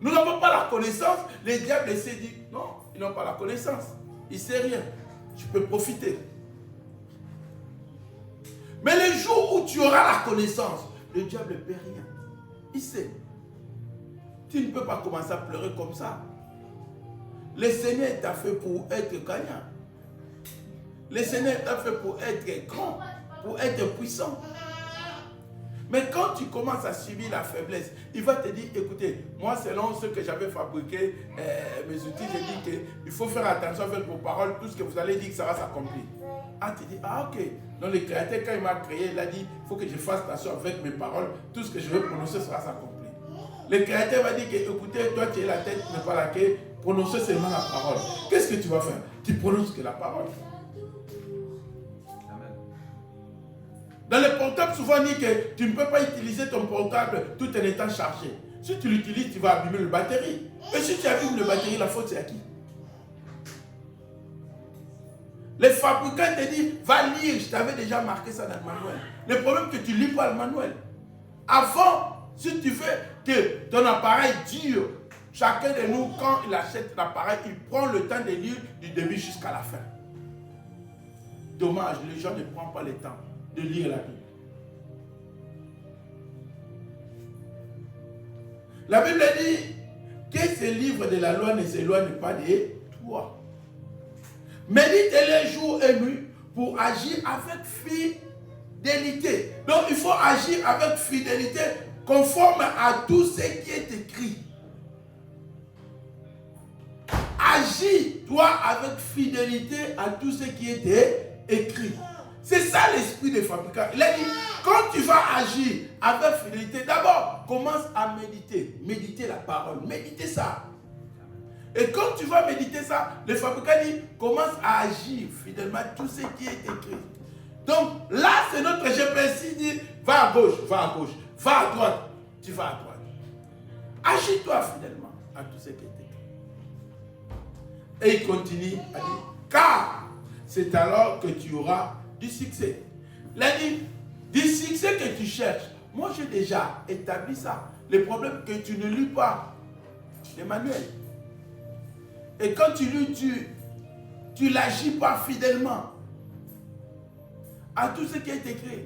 nous n'avons pas la connaissance, le diable s'est dit, non, ils n'ont pas la connaissance. Il ne sait rien. Tu peux profiter. Mais le jour où tu auras la connaissance, le diable ne peut rien. Il sait. Tu ne peux pas commencer à pleurer comme ça. Le Seigneur t'a fait pour être gagnant. Le Seigneur t'a fait pour être grand, pour être puissant. Mais quand tu commences à subir la faiblesse, il va te dire, écoutez, moi selon ce que j'avais fabriqué, mes outils, j'ai dit qu'il faut faire attention avec vos paroles, tout ce que vous allez dire, ça va s'accomplir. Ah, tu dis, ah ok. Donc le créateur, quand il m'a créé, il a dit, il faut que je fasse attention avec mes paroles, tout ce que je vais prononcer sera s'accomplir. Le créateur va dire que, écoutez, toi tu es la tête, tu n'es pas la queue, prononce seulement la parole. Qu'est-ce que tu vas faire? Tu prononces que la parole. Dans le portable, souvent on dit que tu ne peux pas utiliser ton portable tout en étant chargé. Si tu l'utilises, tu vas abîmer la batterie. Et si tu abîmes la batterie, la faute c'est à qui? Les fabricants te disent, va lire, je t'avais déjà marqué ça dans le manuel. Le problème c'est que tu ne lis pas le manuel. Avant, si tu veux que ton appareil dure, chacun de nous, quand il achète l'appareil, il prend le temps de lire du début jusqu'à la fin. Dommage, les gens ne prennent pas le temps de lire la Bible. La Bible dit que ce livre de la loi ne s'éloigne pas de toi. Médite les jours et nuits pour agir avec fidélité. Donc il faut agir avec fidélité conforme à tout ce qui est écrit. Agis, toi, avec fidélité à tout ce qui est écrit. C'est ça l'esprit des fabricants. Il a dit, quand tu vas agir avec fidélité, d'abord, commence à méditer. Méditer la parole. Méditer ça. Et quand tu vas méditer ça, le fabricant dit, commence à agir fidèlement tout ce qui est écrit. Donc là, c'est notre GPS. Il dit, va à gauche, va à gauche. Va à droite, tu vas à droite. Agis-toi fidèlement à tout ce qui est écrit. Et il continue à dire, car c'est alors que tu auras du succès. Il a dit, du succès que tu cherches. Moi, j'ai déjà établi ça. Le problème c'est que tu ne lis pas les manuels. Et quand tu lis, tu n'agis pas fidèlement à tout ce qui est écrit.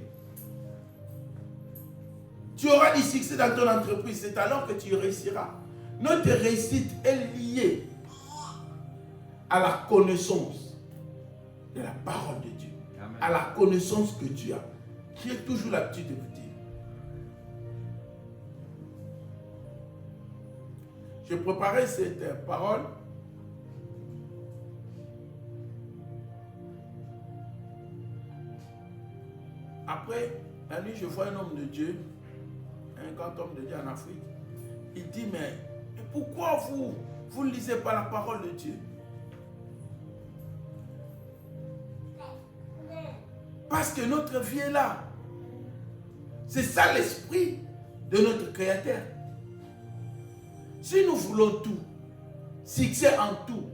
Tu auras du succès dans ton entreprise. C'est alors que tu réussiras. Notre réussite est liée à la connaissance de la parole de Dieu. Amen. À la connaissance que tu as. J'ai toujours l'habitude de vous dire. Je préparais cette parole. Après, la nuit, je vois un homme de Dieu, un grand homme de Dieu en Afrique. Il dit, mais pourquoi vous Vous ne lisez pas la parole de Dieu. Parce que notre vie est là. C'est ça l'esprit de notre Créateur. Si nous voulons tout, succès en tout,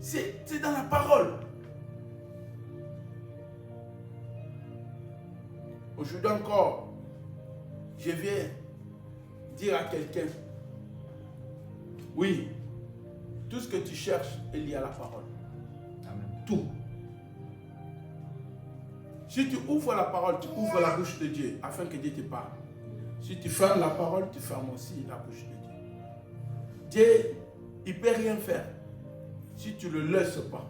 c'est dans la parole. Aujourd'hui encore, je viens dire à quelqu'un, oui, tout ce que tu cherches est lié à la parole. Amen. Tout. Si tu ouvres la parole, tu ouvres la bouche de Dieu afin que Dieu te parle. Si tu fermes la parole, tu fermes aussi la bouche de Dieu. Dieu, il ne peut rien faire. Si tu ne le laisses pas,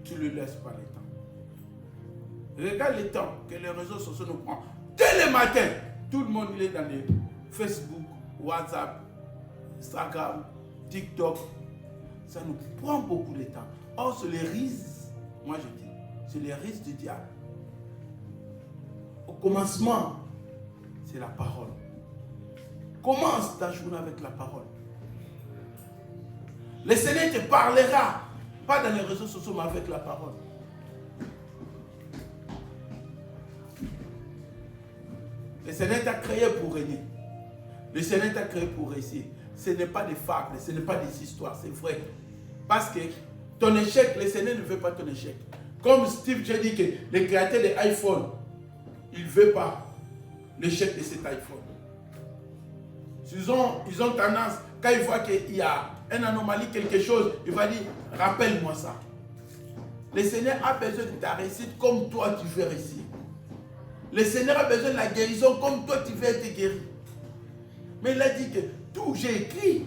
tu ne le laisses pas le temps. Regarde le temps que les réseaux sociaux nous prennent. Dès le matin, tout le monde il est dans les Facebook, WhatsApp, Instagram, TikTok. Ça nous prend beaucoup de temps. Or, c'est les risques, moi je dis, c'est les risques du diable. Au commencement, c'est la parole. Commence ta journée avec la parole. Le Seigneur te parlera, pas dans les réseaux sociaux, mais avec la parole. Le Seigneur t'a créé pour régner. Le Seigneur t'a créé pour réussir. Ce n'est pas des fables, ce n'est pas des histoires, c'est vrai. Parce que ton échec, le Seigneur ne veut pas ton échec. Comme Steve Jobs dit que le créateur de l'iPhone, il ne veut pas l'échec de cet iPhone. Ils ont tendance, quand ils voient qu'il y a une anomalie, quelque chose, il va dire, rappelle-moi ça. Le Seigneur a besoin de ta réussite comme toi tu veux réussir. Le Seigneur a besoin de la guérison comme toi tu veux être guéri. Mais il a dit que tout, j'ai écrit.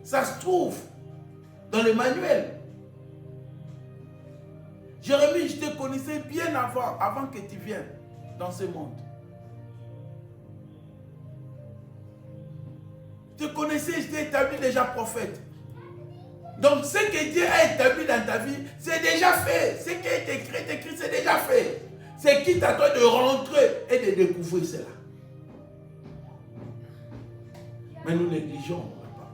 Ça se trouve dans le manuel. Jérémie, je te connaissais bien avant que tu viennes dans ce monde. Je te connaissais, je t'ai établi déjà prophète. Donc ce que Dieu a établi dans ta vie, c'est déjà fait. Ce qui est écrit, c'est déjà fait. C'est quitte à toi de rentrer et de découvrir cela. Mais nous négligeons la parole.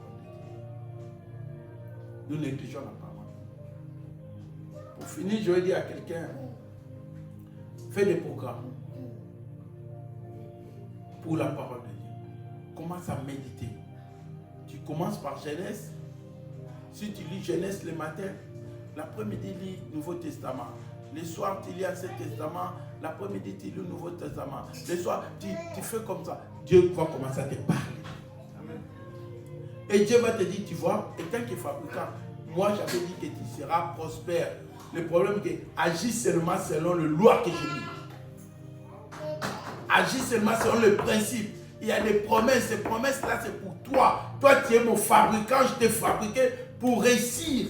Nous négligeons la parole. Pour finir, je vais dire à quelqu'un, fais des programmes pour la parole de Dieu. Commence à méditer. Tu commences par Genèse. Si tu lis Genèse le matin, l'après-midi, lis Nouveau Testament. Le soir, tu lis Ancien Testament. L'après-midi, tu lis le Nouveau Testament. Le soir, tu fais comme ça. Dieu va commencer à te parler. Amen. Et Dieu va te dire, tu vois, et tant que fabricant, moi j'avais dit que tu seras prospère. Le problème est que agis seulement selon le loi que j'ai mis. Agis seulement selon le principe. Il y a des promesses. Ces promesses-là, c'est pour toi. Toi, tu es mon fabricant. Je t'ai fabriqué pour réussir.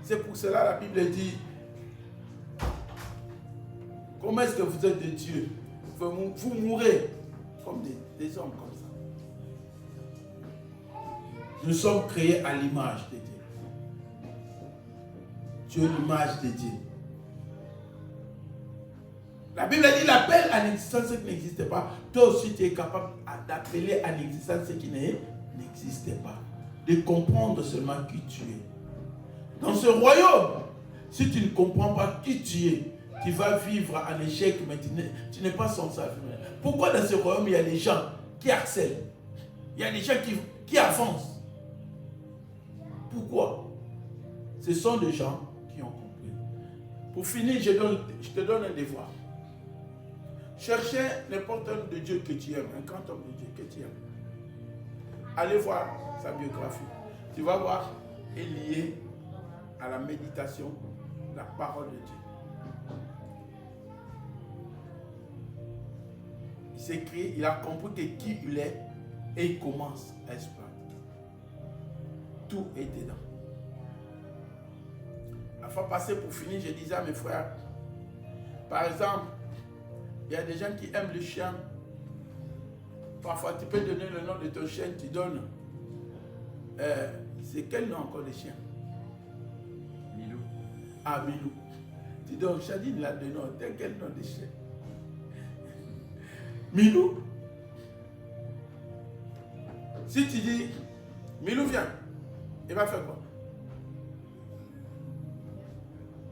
C'est pour cela la Bible dit, comment est-ce que vous êtes des dieux? Vous mourrez comme des hommes comme ça. Nous sommes créés à l'image de Dieu. Tu es l'image de Dieu. La Bible dit, il appelle à l'existence ce qui n'existe pas. Toi aussi, tu es capable d'appeler à l'existence ce qui n'existe pas. De comprendre seulement qui tu es. Dans ce royaume, si tu ne comprends pas qui tu es, tu vas vivre un échec, mais tu n'es pas censé vivre. Pourquoi dans ce royaume, il y a des gens qui harcèlent? Il y a des gens qui avancent. Pourquoi? Ce sont des gens qui ont compris. Pour finir, je te donne un devoir. Cherchez n'importe un de Dieu que tu aimes, un grand homme de Dieu que tu aimes. Allez voir sa biographie. Tu vas voir, il est lié à la méditation, la parole de Dieu. Il s'écrit, il a compris que qui il est et il commence à exploiter. Tout est dedans. La fois passée, pour finir, je disais à mes frères, par exemple, il y a des gens qui aiment le chien. Parfois, tu peux donner le nom de ton chien, tu donnes. C'est quel nom encore de chien? Milou. Ah, Milou. Tu donnes, Chadine l'a donné, t'as quel nom de chien? Milou. Si tu dis, Milou vient, il va faire quoi?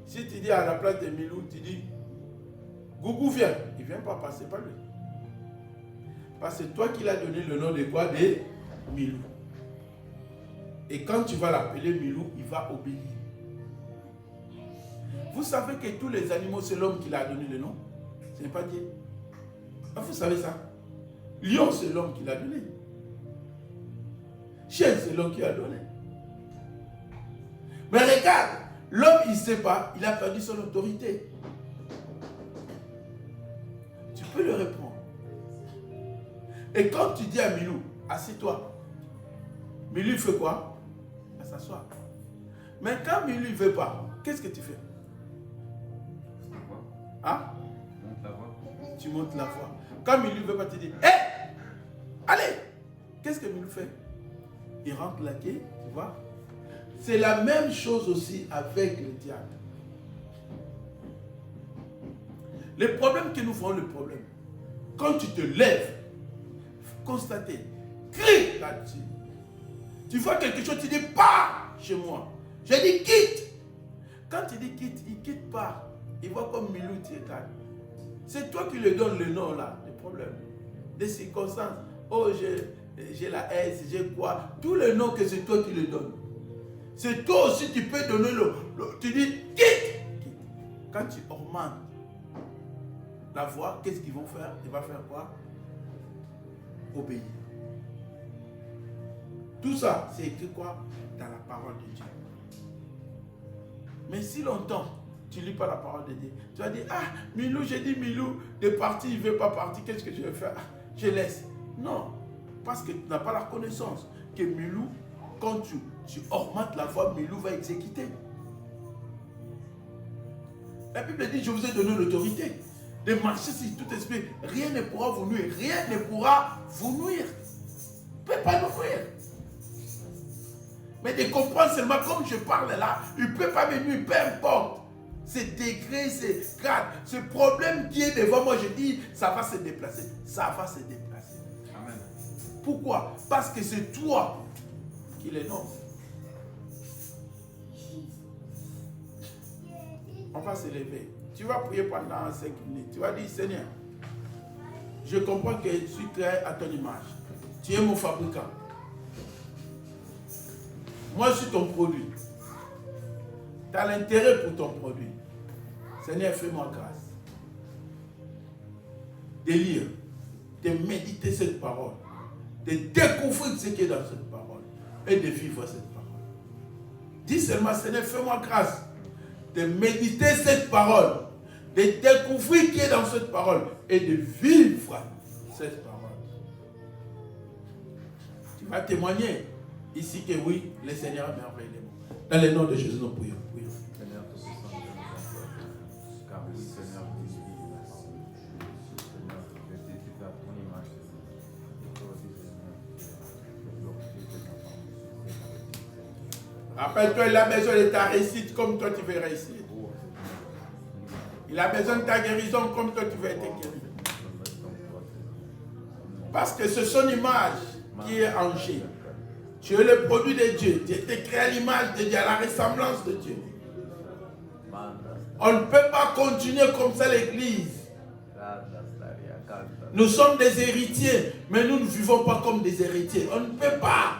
Si tu dis à la place de Milou, tu dis, Gougou vient, il ne vient pas passer par lui. Parce que c'est toi qui l'as donné le nom de quoi? De Milou. Et quand tu vas l'appeler Milou, il va obéir. Vous savez que tous les animaux, c'est l'homme qui l'a donné le nom. Ce n'est pas Dieu. Ah, vous savez ça? Lion, c'est l'homme qui l'a donné. Chien, c'est l'homme qui l'a donné. Mais regarde, l'homme, il ne sait pas, il a perdu son autorité. Tu peux le répondre. Et quand tu dis à Milou, assieds-toi, Milou, il fait quoi? Il va s'asseoir. Mais quand Milou ne veut pas, qu'est-ce que tu fais? Hein? Tu montes la voix. Quand Milou ne veut pas, tu dis, hé! Allez! Qu'est-ce que Milou fait? Il rentre la quai, tu vois? C'est la même chose aussi avec le diable. Le problème que nous voyons, le problème, quand tu te lèves, constater, crie là-dessus. Tu vois quelque chose, tu dis pas chez moi. J'ai dit quitte. Quand tu dis quitte, il ne quitte pas. Il voit comme Milou, tu es calme. C'est toi qui lui donnes le nom là, le problème. Des circonstances. Oh, j'ai la S, j'ai quoi. Tous les noms que c'est toi qui le donnes. C'est toi aussi qui peux donner tu dis quitte. Quand tu augmentes la voix, qu'est-ce qu'ils vont faire? Ils vont faire quoi? Obéir. Tout ça, c'est écrit quoi? Dans la parole de Dieu. Mais si longtemps, tu ne lis pas la parole de Dieu, tu vas dire, ah, Milou, j'ai dit Milou, de partir, il ne veut pas partir, qu'est-ce que je vais faire? Je laisse. Non, parce que tu n'as pas la connaissance que Milou, quand tu augmentes la voix, Milou va exécuter. La Bible dit, je vous ai donné l'autorité de marcher sur tout esprit. Rien ne pourra vous nuire. Rien ne pourra vous nuire. Ne peut pas nous nuire. Mais de comprendre seulement comme je parle là, il ne peut pas me nuire, peu importe. Ces degrés, ces grades, ce problème qui est devant moi, je dis, ça va se déplacer. Ça va se déplacer. Amen. Pourquoi? Parce que c'est toi qui les nommes. On va se lever. Tu vas prier pendant 5 minutes. Tu vas dire, Seigneur, je comprends que je suis créé à ton image. Tu es mon fabricant. Moi, je suis ton produit. Tu as l'intérêt pour ton produit. Seigneur, fais-moi grâce. De lire, de méditer cette parole, de découvrir ce qui est dans cette parole et de vivre cette parole. Dis seulement, Seigneur, fais-moi grâce de méditer cette parole, de découvrir ce qui est dans cette parole et de vivre cette parole. Tu vas témoigner ici que oui, le Seigneur est merveilleux. Dans le nom de Jésus, nous prions. Seigneur, car oui, Seigneur, c'est à ton image. Rappelle-toi, il a besoin de ta réussite comme toi tu veux réussir. Il a besoin de ta guérison comme toi tu veux être guéri. Parce que c'est son image qui est en Dieu. Tu es le produit de Dieu. Tu es créé à l'image de Dieu, à la ressemblance de Dieu. On ne peut pas continuer comme ça l'église. Nous sommes des héritiers, mais nous ne vivons pas comme des héritiers. On ne peut pas.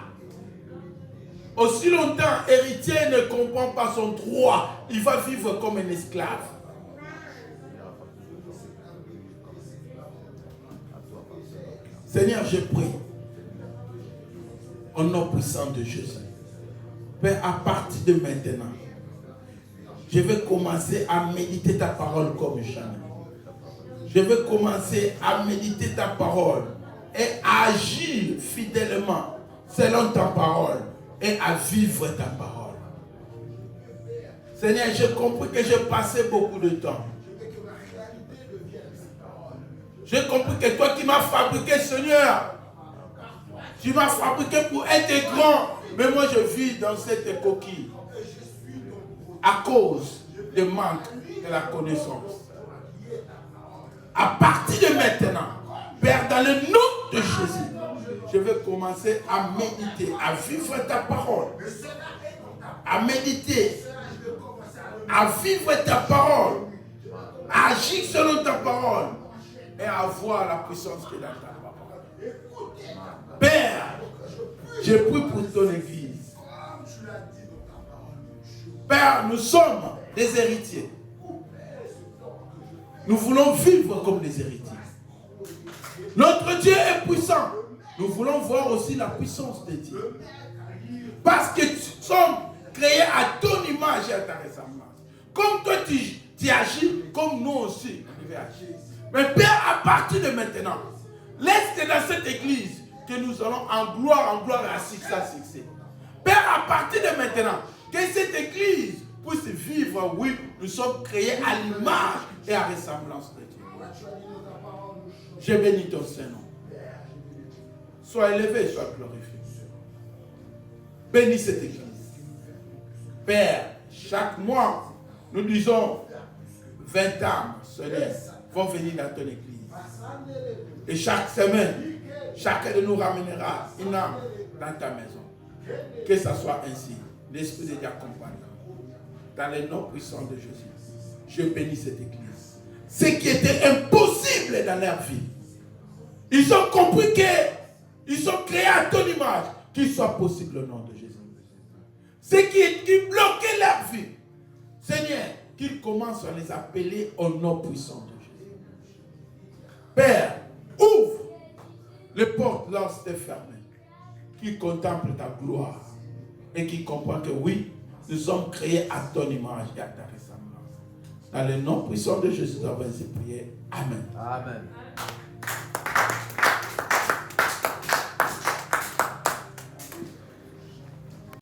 Aussi longtemps, héritier ne comprend pas son droit, il va vivre comme un esclave. Seigneur, je prie, au nom puissant de Jésus, Père, à partir de maintenant, je vais commencer à méditer ta parole comme jamais. Je vais commencer à méditer ta parole et à agir fidèlement selon ta parole et à vivre ta parole. Seigneur, j'ai compris que j'ai passé beaucoup de temps. J'ai compris que toi qui m'as fabriqué, Seigneur, tu m'as fabriqué pour être grand. Mais moi, je vis dans cette coquille à cause du manque de la connaissance. À partir de maintenant, Père, dans le nom de Jésus, je vais commencer à méditer, à vivre ta parole. À méditer, à vivre ta parole, à agir selon ta parole et à voir la puissance qui est dans ta parole. Père, je prie pour ton église. Père, nous sommes des héritiers. Nous voulons vivre comme des héritiers. Notre Dieu est puissant. Nous voulons voir aussi la puissance de Dieu. Parce que nous sommes créés à ton image et à ta ressemblance. Comme toi tu agis, comme nous aussi on devait agir. Mais Père, à partir de maintenant, laisse dans cette église que nous allons en gloire à succès. Père, à partir de maintenant, que cette église puisse vivre, oui, nous sommes créés à l'image et à ressemblance de Dieu. Je bénis ton Saint-Nom. Sois élevé, sois glorifié. Bénis cette église. Père, chaque mois, nous disons 20 âmes, Seigneur, vont venir dans ton église. Et chaque semaine, chacun de nous ramènera une âme dans ta maison. Que ça soit ainsi. L'Esprit de Dieu accompagne. Dans le nom puissant de Jésus, je bénis cette église. Ce qui était impossible dans leur vie, ils ont compris qu'ils sont créés à ton image, qu'il soit possible au nom de Jésus. Ce qui bloquait leur vie, Seigneur, qu'ils commencent à les appeler au nom puissant de Jésus. Père, ouvre les portes lorsqu'elles fermées, qui contemplent ta gloire et qui comprennent que oui, nous sommes créés à ton image et à ta ressemblance. Dans le nom puissant de Jésus, nous avons ainsi prié. Amen. Amen.